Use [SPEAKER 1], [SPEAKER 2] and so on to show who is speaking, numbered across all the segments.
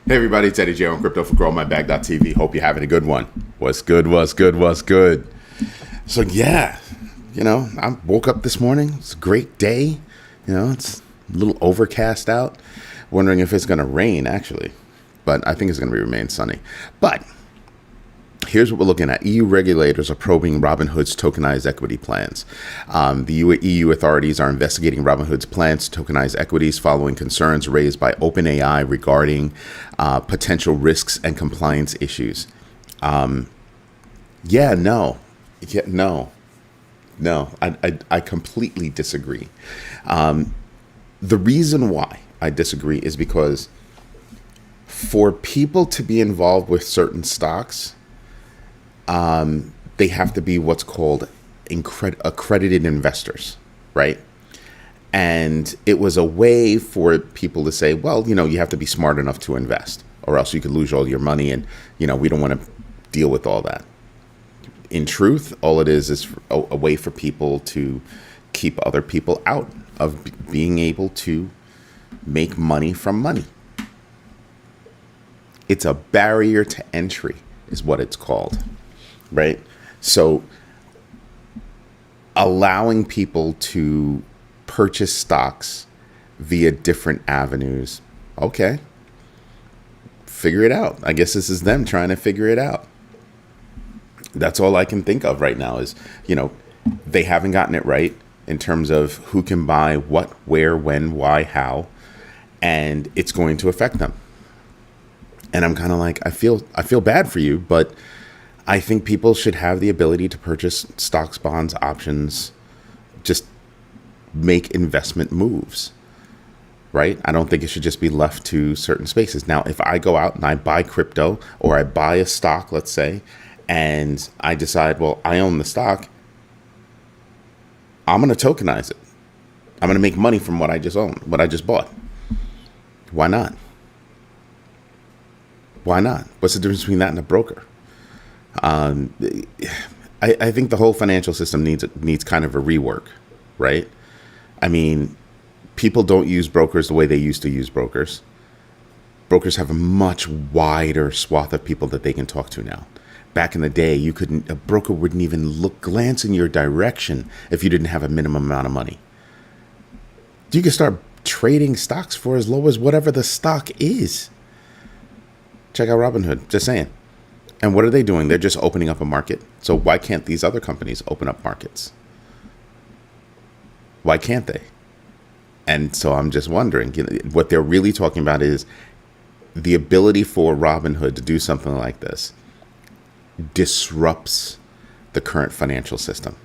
[SPEAKER 1] Hey everybody, it's Eddie J on Crypto for GrowMyBag.tv. Hope you're having a good one. What's good, what's good, what's good? So yeah, I woke up this morning. It's a great day. It's a little overcast out. Wondering if it's going to rain, actually. But I think it's going to remain sunny. But here's what we're looking at. EU regulators are probing Robinhood's tokenized equity plans. The EU authorities are investigating Robinhood's plans to tokenize equities following concerns raised by OpenAI regarding potential risks and compliance issues. No. I completely disagree. The reason why I disagree is because for people to be involved with certain stocks, they have to be what's called accredited investors, right? And it was a way for people to say, well, you have to be smart enough to invest, or else you could lose all your money, and we don't want to deal with all that. In truth, all it is a way for people to keep other people out of being able to make money from money. It's a barrier to entry, is what it's called. Right? So allowing people to purchase stocks via different avenues, okay, figure it out. I guess this is them trying to figure it out. That's all I can think of right now is, they haven't gotten it right in terms of who can buy what, where, when, why, how, and it's going to affect them. And I'm kind of like, I feel bad for you, but I think people should have the ability to purchase stocks, bonds, options, just make investment moves, right? I don't think it should just be left to certain spaces. Now, if I go out and I buy crypto or I buy a stock, let's say, and I decide, well, I own the stock, I'm going to tokenize it. I'm going to make money from what I just own, what I just bought. Why not? Why not? What's the difference between that and a broker? I think the whole financial system needs kind of a rework, right? I mean, people don't use brokers the way they used to use brokers. Brokers have a much wider swath of people that they can talk to now. Back in the day, a broker wouldn't even glance in your direction if you didn't have a minimum amount of money. You can start trading stocks for as low as whatever the stock is. Check out Robinhood, just saying. And what are they doing? They're just opening up a market. So why can't these other companies open up markets? Why can't they? And so I'm just wondering, what they're really talking about is the ability for Robinhood to do something like this disrupts the current financial system.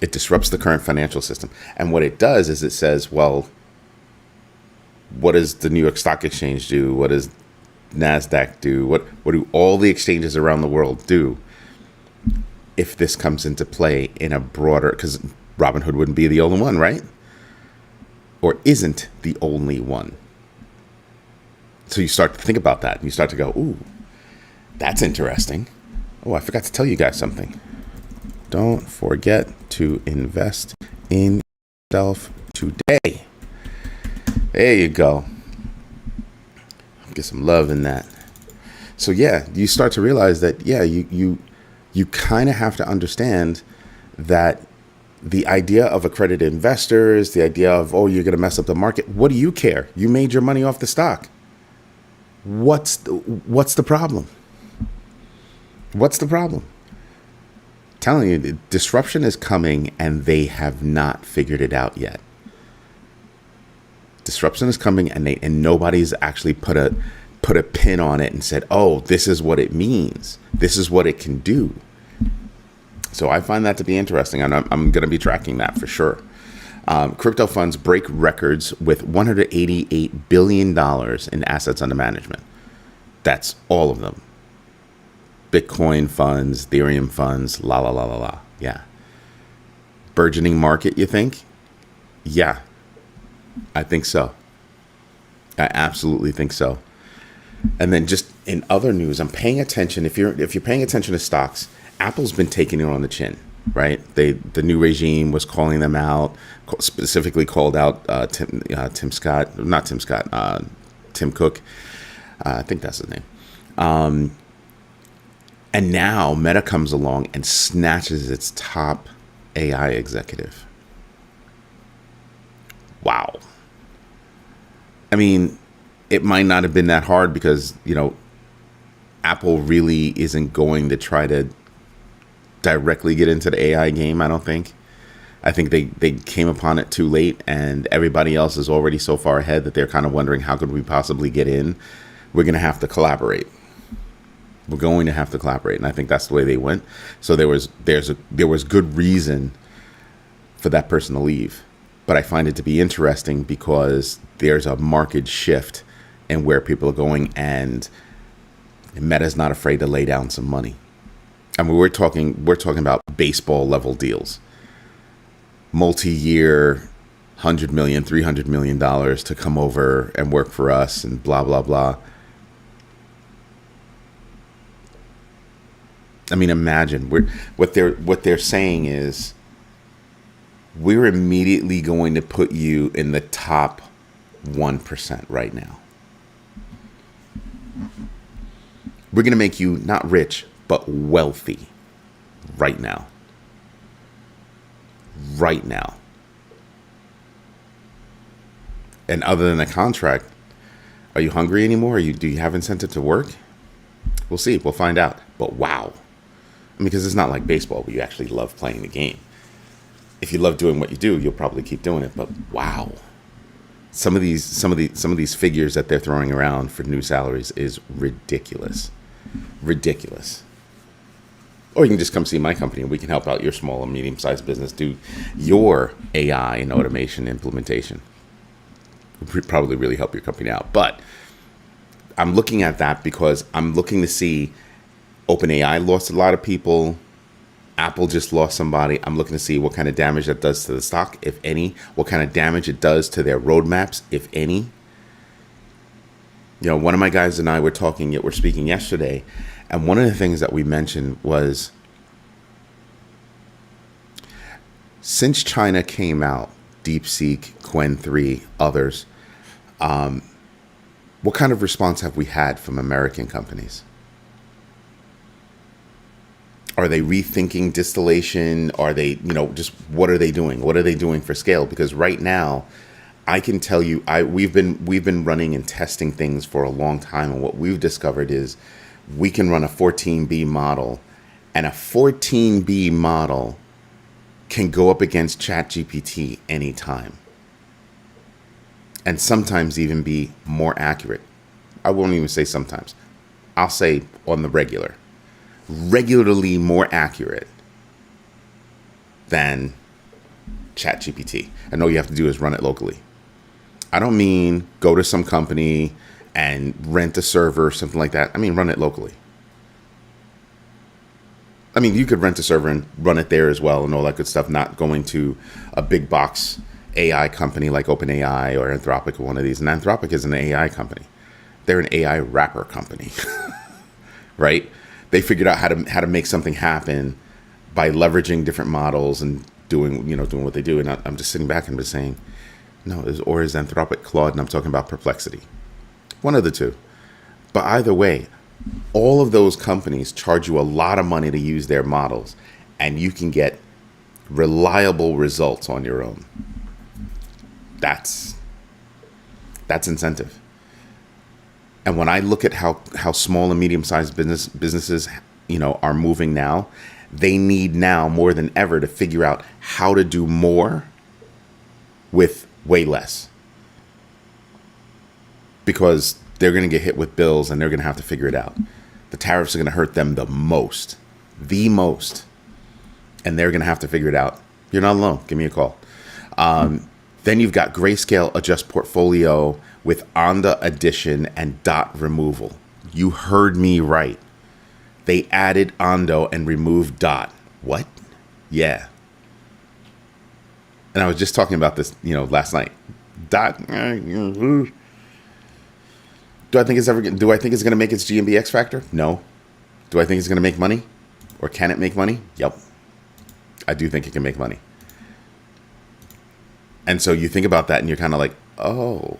[SPEAKER 1] It disrupts the current financial system. And what it does is it says, well, what does the New York Stock Exchange do? What does NASDAQ do? What do all the exchanges around the world do if this comes into play in a broader, because Robinhood wouldn't be the only one, right? Or isn't the only one. So you start to think about that and you start to go, ooh, that's interesting. Oh, I forgot to tell you guys something. Don't forget to invest in yourself today. There you go. Get some love in that. So yeah, you start to realize that, yeah, you kind of have to understand that the idea of accredited investors, the idea of, oh, you're going to mess up the market. What do you care? You made your money off the stock. What's the problem? What's the problem? I'm telling you, disruption is coming and they have not figured it out yet. Disruption is coming and nobody's actually put a pin on it and said, oh, this is what it means. This is what it can do. So I find that to be interesting, and I'm going to be tracking that for sure. Crypto funds break records with $188 billion in assets under management. That's all of them. Bitcoin funds, Ethereum funds, la, la, la, la, la. Yeah. Burgeoning market, you think? Yeah. I think so. I absolutely think so. And then just in other news, I'm paying attention. If you're paying attention to stocks, Apple's been taking it on the chin, right? The new regime was calling them out, specifically called out Tim Scott, not Tim Scott, Tim Cook. I think that's his name. And now Meta comes along and snatches its top AI executive. Wow. I mean, it might not have been that hard because, Apple really isn't going to try to directly get into the AI game, I don't think. I think they came upon it too late, and everybody else is already so far ahead that they're kind of wondering, how could we possibly get in? We're going to have to collaborate. We're going to have to collaborate, and I think that's the way they went. So there was good reason for that person to leave. But I find it to be interesting because there's a market shift in where people are going, and Meta's not afraid to lay down some money. I mean, we're talking about baseball level deals, multi-year, $100 million, $300 million to come over and work for us, and blah blah blah. I mean, imagine what they're saying is, we're immediately going to put you in the top 1% right now. We're going to make you not rich, but wealthy right now. Right now. And other than a contract, are you hungry anymore? Do you have incentive to work? We'll see. We'll find out. But wow. I mean, because it's not like baseball where you actually love playing the game. If you love doing what you do, you'll probably keep doing it. But wow. Some of these figures that they're throwing around for new salaries is ridiculous. Ridiculous. Or you can just come see my company and we can help out your small and medium-sized business do your AI and automation implementation. We'll probably really help your company out. But I'm looking at that because I'm looking to see OpenAI lost a lot of people. Apple just lost somebody. I'm looking to see what kind of damage that does to the stock, if any. What kind of damage it does to their roadmaps, if any. One of my guys and I were speaking yesterday, and one of the things that we mentioned was, since China came out, DeepSeek, Qwen 3, others, what kind of response have we had from American companies? Are they rethinking distillation? Are they, just what are they doing? What are they doing for scale? Because right now, I can tell you, we've been running and testing things for a long time, and what we've discovered is we can run a 14B model, and a 14B model can go up against ChatGPT anytime, and sometimes even be more accurate. I won't even say sometimes. I'll say on the regularly more accurate than ChatGPT. And all you have to do is run it locally. I don't mean go to some company and rent a server or something like that. I mean, run it locally. I mean, you could rent a server and run it there as well and all that good stuff, not going to a big box AI company like OpenAI or Anthropic or one of these. And Anthropic is an AI company. They're an AI wrapper company, right? They figured out how to make something happen by leveraging different models and doing what they do. And I'm just sitting back and just saying, no, is Anthropic Claude, and I'm talking about Perplexity. One of the two. But either way, all of those companies charge you a lot of money to use their models, and you can get reliable results on your own. That's incentive. And when I look at how small and medium-sized businesses, are moving now, they need now more than ever to figure out how to do more with way less. Because they're going to get hit with bills and they're going to have to figure it out. The tariffs are going to hurt them the most. And they're going to have to figure it out. You're not alone. Give me a call. Then you've got Grayscale Adjust Portfolio with Onda addition and dot removal. You heard me right. They added Ondo and removed dot. What? Yeah. And I was just talking about this, last night. Dot. Do I think it's going to make its GMB X factor? No. Do I think it's going to make money? Or can it make money? Yep. I do think it can make money. And so you think about that and you're kind of like, oh,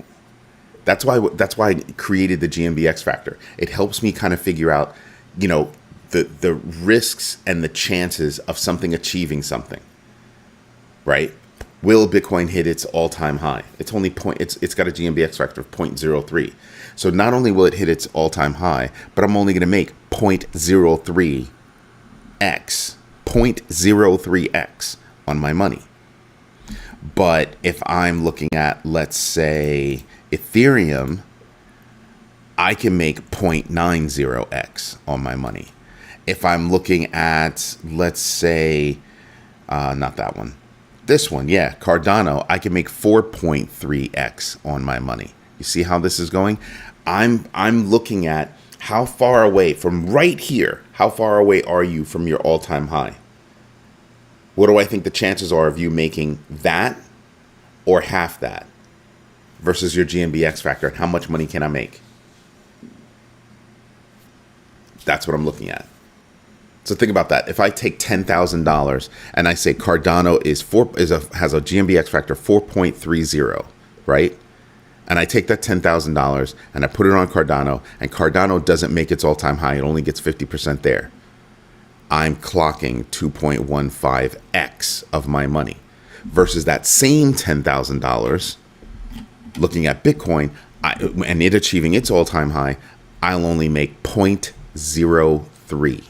[SPEAKER 1] That's why I created the GMB X Factor. It helps me kind of figure out, the risks and the chances of something achieving something. Right? Will Bitcoin hit its all-time high? It's only it's got a GMB X Factor of 0.03. So not only will it hit its all-time high, but I'm only going to make 0.03x on my money. But if I'm looking at, let's say, Ethereum, I can make 0.90x on my money. If I'm looking at, let's say, not that one, this one, yeah, Cardano, I can make 4.3x on my money. You see how this is going? I'm looking at how far away from right here, how far away are you from your all-time high? What do I think the chances are of you making that or half that versus your GMB X Factor? And how much money can I make? That's what I'm looking at. So think about that. If I take $10,000 and I say Cardano has a GMB X Factor 4.30, right? And I take that $10,000 and I put it on Cardano, and Cardano doesn't make its all-time high. It only gets 50% there. I'm clocking 2.15x of my money versus that same $10,000 looking at Bitcoin and it achieving its all-time high, I'll only make 0.03.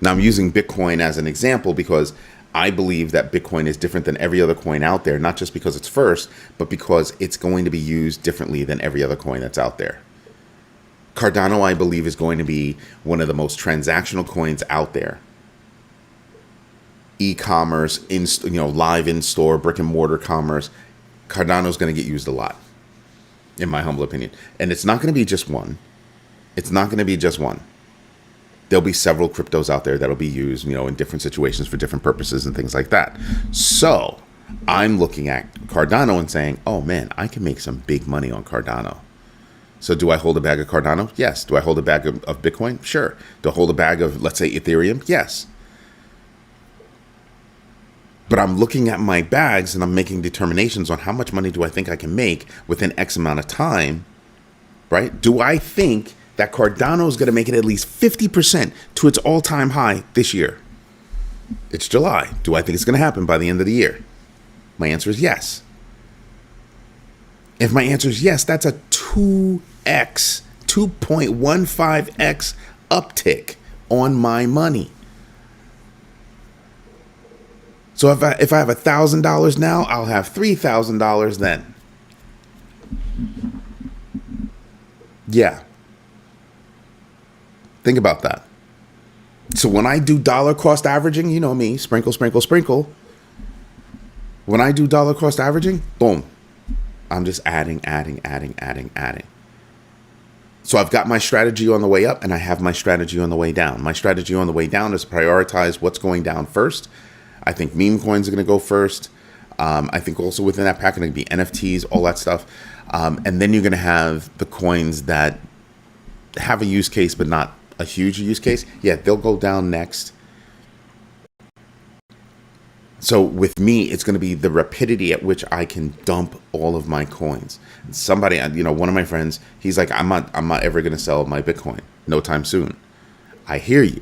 [SPEAKER 1] Now I'm using Bitcoin as an example because I believe that Bitcoin is different than every other coin out there, not just because it's first, but because it's going to be used differently than every other coin that's out there. Cardano, I believe, is going to be one of the most transactional coins out there. E-commerce, live in-store, brick-and-mortar commerce. Cardano is going to get used a lot, in my humble opinion. And it's not going to be just one. It's not going to be just one. There'll be several cryptos out there that'll be used, in different situations for different purposes and things like that. So I'm looking at Cardano and saying, oh man, I can make some big money on Cardano. So do I hold a bag of Cardano? Yes. Do I hold a bag of Bitcoin? Sure. Do I hold a bag of, let's say, Ethereum? Yes. But I'm looking at my bags and I'm making determinations on how much money do I think I can make within X amount of time, right? Do I think that Cardano is going to make it at least 50% to its all-time high this year? It's July. Do I think it's going to happen by the end of the year? My answer is yes. If my answer is yes, that's a 2.15x uptick on my money. So if I have $1,000 now, I'll have $3,000 then. Yeah. Think about that. So when I do dollar cost averaging, you know me, sprinkle, sprinkle, sprinkle. When I do dollar cost averaging, boom. I'm just adding. So I've got my strategy on the way up and I have my strategy on the way down. My strategy on the way down is prioritize what's going down first. I think meme coins are going to go first. I think also within that pack are going to be NFTs, all that stuff. And then you're going to have the coins that have a use case, but not a huge use case. Yeah, they'll go down next. So with me, it's going to be the rapidity at which I can dump all of my coins. Somebody, one of my friends, he's like, I'm not ever going to sell my Bitcoin no time soon. I hear you.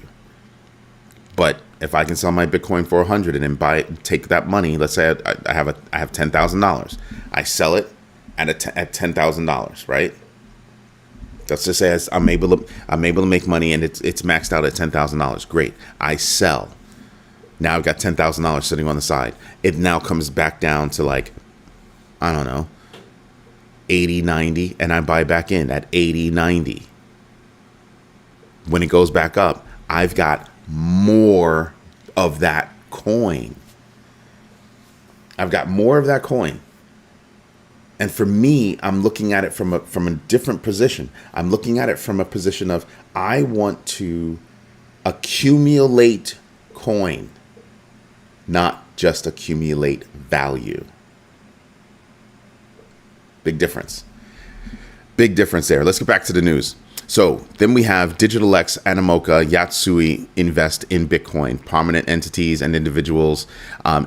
[SPEAKER 1] But if I can sell my Bitcoin for 100 and then take that money, let's say I have $10,000, I sell it at $10,000, right? Let's just say I'm able to make money and it's maxed out at $10,000. Great, I sell. Now I've got $10,000 sitting on the side. It now comes back down to like, I don't know, 80, 90, and I buy back in at 80, 90. When it goes back up, I've got more of that coin. I've got more of that coin. And for me, I'm looking at it from a different position. I'm looking at it from a position of I want to accumulate coin, not just accumulate value. Big difference. Big difference there. Let's get back to the news. So then we have DigitalX, Animoca, Yatsui invest in Bitcoin. Prominent entities and individuals,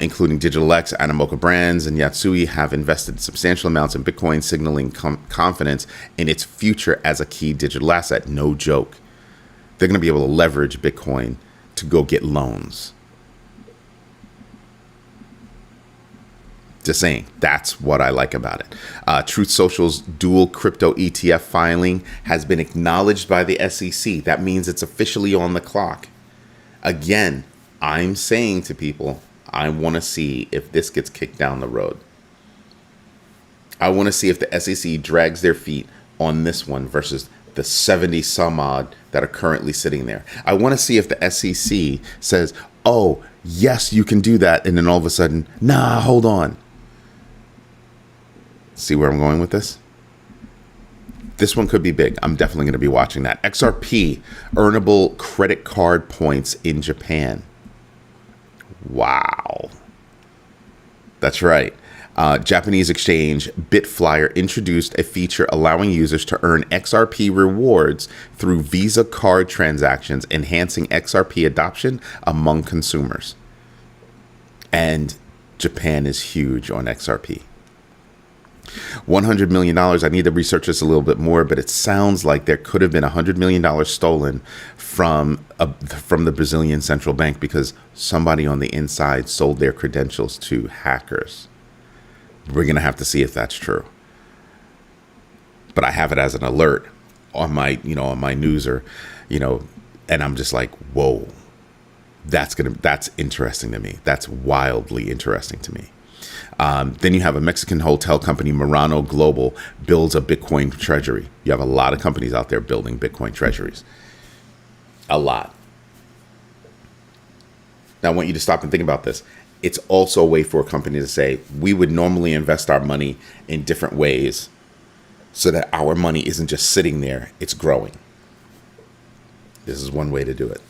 [SPEAKER 1] including DigitalX, Animoca Brands, and Yatsui, have invested substantial amounts in Bitcoin, signaling confidence in its future as a key digital asset. No joke. They're going to be able to leverage Bitcoin to go get loans. Just saying, that's what I like about it. Truth Social's dual crypto ETF filing has been acknowledged by the SEC. That means it's officially on the clock. Again, I'm saying to people, I want to see if this gets kicked down the road. I want to see if the SEC drags their feet on this one versus the 70 some odd that are currently sitting there. I want to see if the SEC says, oh, yes, you can do that. And then all of a sudden, nah, hold on. See where I'm going with this? This one could be big. I'm definitely going to be watching that. XRP, earnable credit card points in Japan. Wow. That's right. Japanese exchange Bitflyer introduced a feature allowing users to earn XRP rewards through Visa card transactions, enhancing XRP adoption among consumers. And Japan is huge on XRP. $100 million. I need to research this a little bit more, but it sounds like there could have been $100 million stolen from the Brazilian central bank because somebody on the inside sold their credentials to hackers. We're going to have to see if that's true. But I have it as an alert on my news and I'm just like, whoa, that's interesting to me. That's wildly interesting to me. Then you have a Mexican hotel company, Murano Global, builds a Bitcoin treasury. You have a lot of companies out there building Bitcoin treasuries. A lot. Now, I want you to stop and think about this. It's also a way for a company to say, we would normally invest our money in different ways so that our money isn't just sitting there, it's growing. This is one way to do it.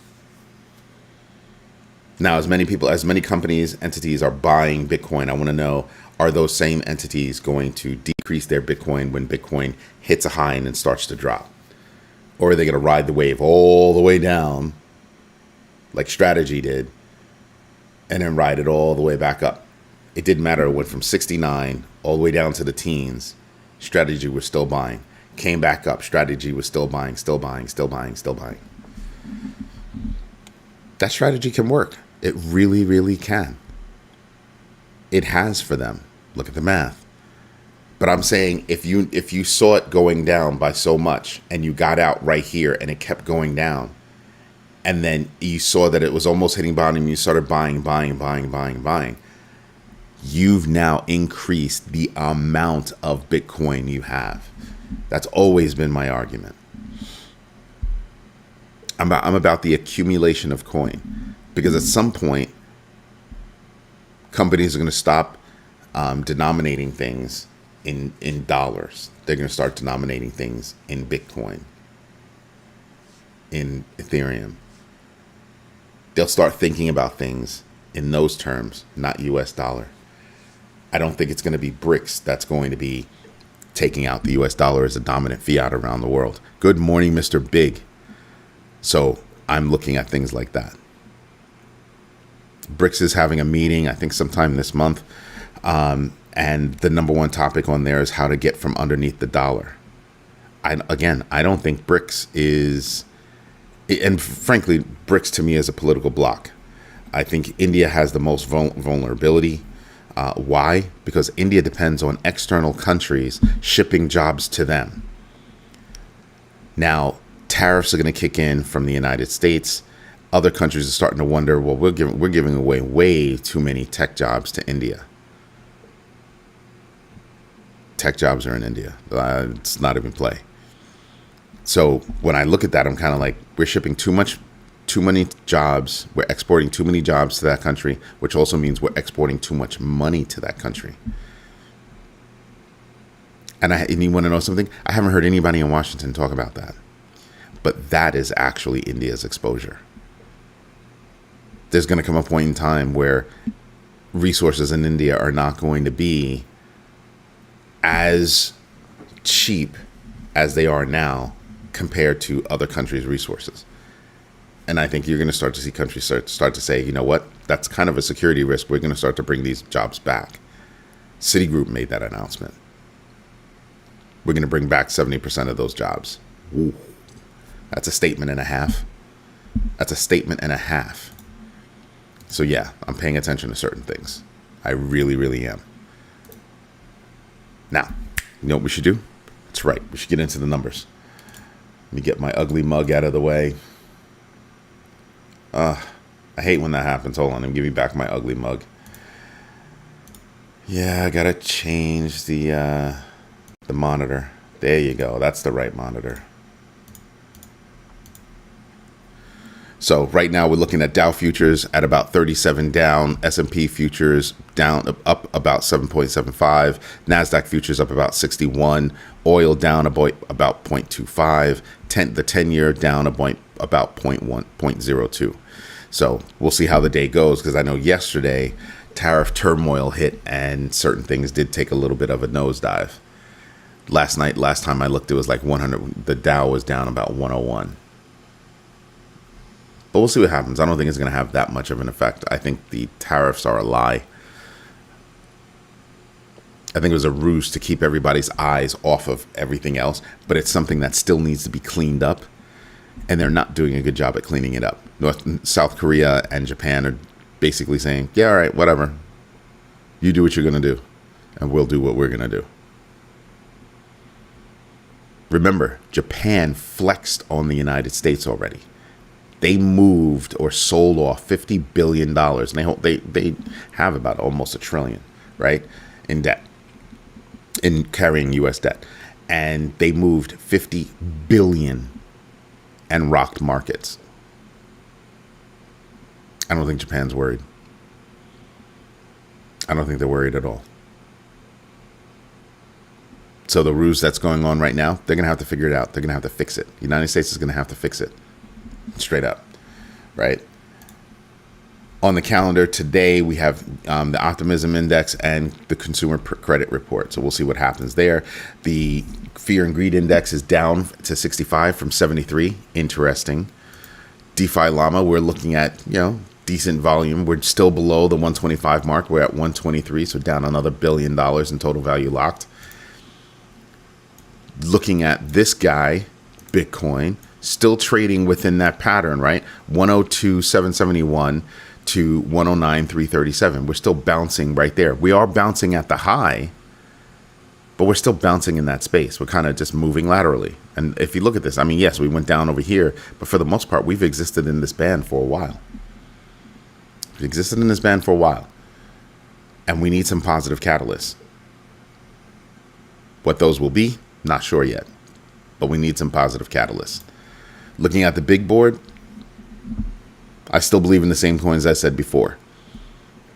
[SPEAKER 1] Now, as many companies, entities are buying Bitcoin, I want to know, are those same entities going to decrease their Bitcoin when Bitcoin hits a high and then starts to drop? Or are they going to ride the wave all the way down, like Strategy did, and then ride it all the way back up? It didn't matter. It went from 69 all the way down to the teens. Strategy was still buying. Came back up. Strategy was still buying, still buying, still buying, still buying. That strategy can work. It really, really can. It has for them. Look at the math. But I'm saying if you saw it going down by so much and you got out right here and it kept going down, and then you saw that it was almost hitting bottom and you started buying, you've now increased the amount of Bitcoin you have. That's always been my argument. I'm about the accumulation of coin, because at some point, companies are going to stop denominating things in dollars. They're going to start denominating things in Bitcoin, in Ethereum. They'll start thinking about things in those terms, not US dollar. I don't think it's going to be BRICS that's going to be taking out the US dollar as a dominant fiat around the world. Good morning, Mr. Big. So I'm looking at things like that. BRICS is having a meeting, I think sometime this month. And the number one topic on there is how to get from underneath the dollar. I don't think BRICS is, and frankly, BRICS to me is a political bloc. I think India has the most vulnerability. Why? Because India depends on external countries shipping jobs to them. Now, tariffs are going to kick in from the United States. Other countries are starting to wonder, well, we're giving away way too many tech jobs to India. Tech jobs are in India. It's not even play. So when I look at that, I'm kind of like, we're shipping too many jobs. We're exporting too many jobs to that country, which also means we're exporting too much money to that country. And you want to know something? I haven't heard anybody in Washington talk about that. But that is actually India's exposure. There's going to come a point in time where resources in India are not going to be as cheap as they are now compared to other countries' resources. And I think you're going to start to see countries start to say, you know what, that's kind of a security risk. We're going to start to bring these jobs back. Citigroup made that announcement. We're going to bring back 70% of those jobs. Ooh, that's a statement and a half. That's a statement and a half. So yeah, I'm paying attention to certain things. I really, really am. Now, you know what we should do? That's right. We should get into the numbers. Let me get my ugly mug out of the way. I hate when that happens. Hold on, let me give you back my ugly mug. Yeah, I gotta change the monitor. There you go. That's the right monitor. So right now we're looking at Dow futures at about 37 down, S&P futures down up about 7.75, NASDAQ futures up about 61, oil down about 0.25, the 10-year down about 0.02. So we'll see how the day goes, because I know yesterday tariff turmoil hit and certain things did take a little bit of a nosedive. Last time I looked, it was like 100. The Dow was down about 101. But we'll see what happens. I don't think it's going to have that much of an effect. I think the tariffs are a lie. I think it was a ruse to keep everybody's eyes off of everything else, but it's something that still needs to be cleaned up, and they're not doing a good job at cleaning it up. South Korea and Japan are basically saying, yeah, all right, whatever. You do what you're going to do, and we'll do what we're going to do. Remember, Japan flexed on the United States already. They moved or sold off $50 billion, and they have about almost $1 trillion, right, in debt, in carrying U.S. debt. And they moved $50 billion and rocked markets. I don't think Japan's worried. I don't think they're worried at all. So the ruse that's going on right now, they're going to have to figure it out. They're going to have to fix it. The United States is going to have to fix it. Straight up. Right? On the calendar today, we have the optimism index and the consumer credit report. So we'll see what happens there. The fear and greed index is down to 65 from 73. Interesting. DeFi Llama, we're looking at, decent volume. We're still below the 125 mark. We're at 123, so down another $1 billion in total value locked. Looking at this guy, Bitcoin, still trading within that pattern, right? 102,771 to 109,337. We're still bouncing right there. We are bouncing at the high, but we're still bouncing in that space. We're kind of just moving laterally. And if you look at this, I mean, yes, we went down over here, but for the most part, we've existed in this band for a while. We've existed in this band for a while. And we need some positive catalysts. What those will be, not sure yet. But we need some positive catalysts. Looking at the big board, I still believe in the same coins I said before,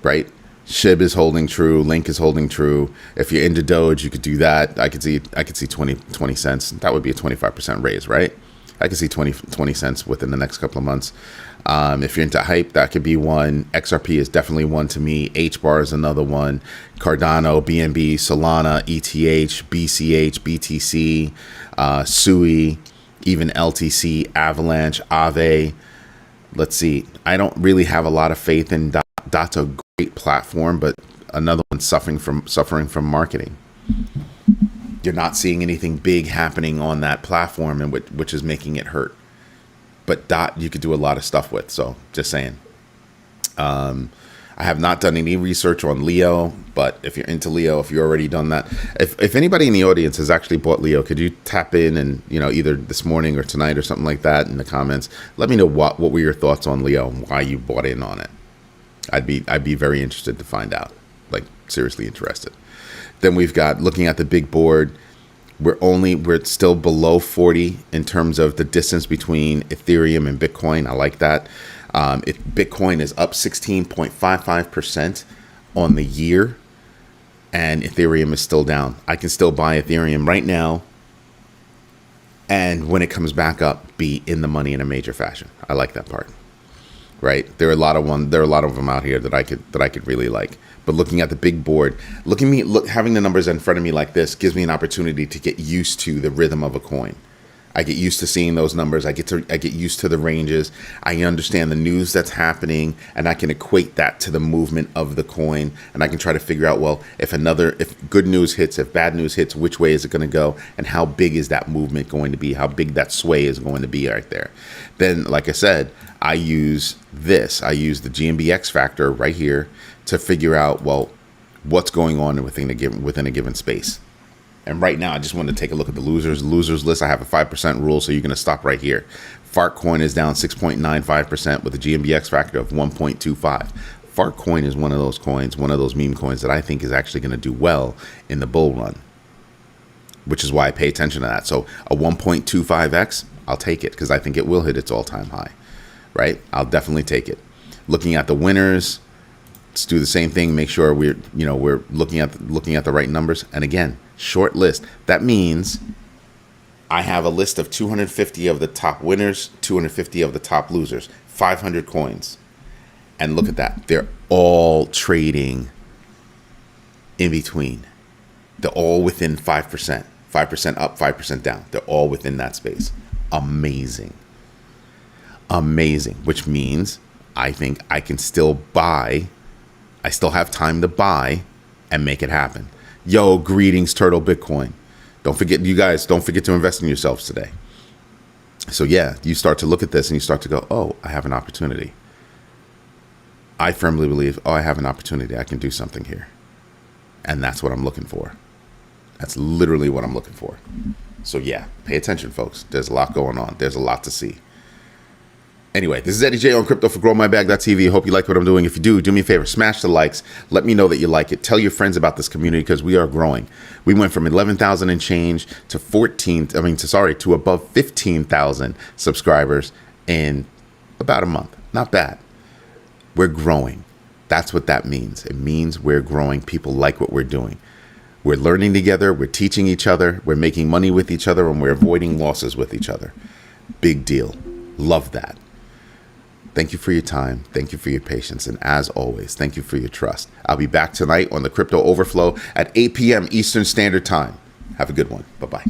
[SPEAKER 1] right? SHIB is holding true. Link is holding true. If you're into Doge, you could do that. I could see 20 cents. That would be a 25% raise, right? I could see 20 cents within the next couple of months. If you're into hype, that could be one. XRP is definitely one to me. HBAR is another one. Cardano, BNB, Solana, ETH, BCH, BTC, SUI, even LTC, Avalanche, Aave. Let's see. I don't really have a lot of faith in Dot. Dot's a great platform, but another one suffering from marketing. You're not seeing anything big happening on that platform, and which is making it hurt. But Dot, you could do a lot of stuff with. So just saying. I have not done any research on Leo, but if you're into Leo, if you've already done that, if anybody in the audience has actually bought Leo, could you tap in and, either this morning or tonight or something like that in the comments? Let me know what were your thoughts on Leo and why you bought in on it. I'd be very interested to find out, like seriously interested. Then we've got, looking at the big board, we're still below 40 in terms of the distance between Ethereum and Bitcoin. I like that. Bitcoin is up 16.55% on the year, and Ethereum is still down. I can still buy Ethereum right now, and when it comes back up, be in the money in a major fashion. I like that part. Right? There are a lot of them out here that I could really like. But looking at the big board, having the numbers in front of me like this gives me an opportunity to get used to the rhythm of a coin. I get used to seeing those numbers. I get used to the ranges. I understand the news that's happening, and I can equate that to the movement of the coin, and I can try to figure out, well, if good news hits, if bad news hits, which way is it going to go, and how big is that movement going to be? How big that sway is going to be right there? Then, like I said, I use this. I use the GMB X factor right here to figure out, well, what's going on within a given space. And right now, I just want to take a look at the losers list. I have a 5% rule, so you're going to stop right here. Fart coin is down 6.95% with a GMBX factor of 1.25. Fart coin is one of those coins, one of those meme coins that I think is actually going to do well in the bull run, which is why I pay attention to that. So a 1.25x, I'll take it because I think it will hit its all-time high, right? I'll definitely take it. Looking at the winners, let's do the same thing. Make sure we're looking at the right numbers. And again, short list. That means I have a list of 250 of the top winners, 250 of the top losers, 500 coins. And look at that. They're all trading in between. They're all within 5%. 5% up, 5% down. They're all within that space. Amazing. Amazing. Which means I think I can still buy. I still have time to buy and make it happen. Yo, greetings, Turtle Bitcoin. Don't forget to invest in yourselves today. So yeah, you start to look at this and you start to go, oh, I have an opportunity. I firmly believe, oh, I have an opportunity. I can do something here. And that's what I'm looking for. That's literally what I'm looking for. So yeah, pay attention, folks. There's a lot going on. There's a lot to see. Anyway, this is Eddie J on Crypto for GrowMyBag.tv. Hope you like what I'm doing. If you do me a favor, smash the likes. Let me know that you like it. Tell your friends about this community because we are growing. We went from 11,000 and change to above 15,000 subscribers in about a month. Not bad. We're growing. That's what that means. It means we're growing. People like what we're doing. We're learning together. We're teaching each other. We're making money with each other, and we're avoiding losses with each other. Big deal. Love that. Thank you for your time. Thank you for your patience. And as always, thank you for your trust. I'll be back tonight on the Crypto Overflow at 8 p.m. Eastern Standard Time. Have a good one. Bye-bye.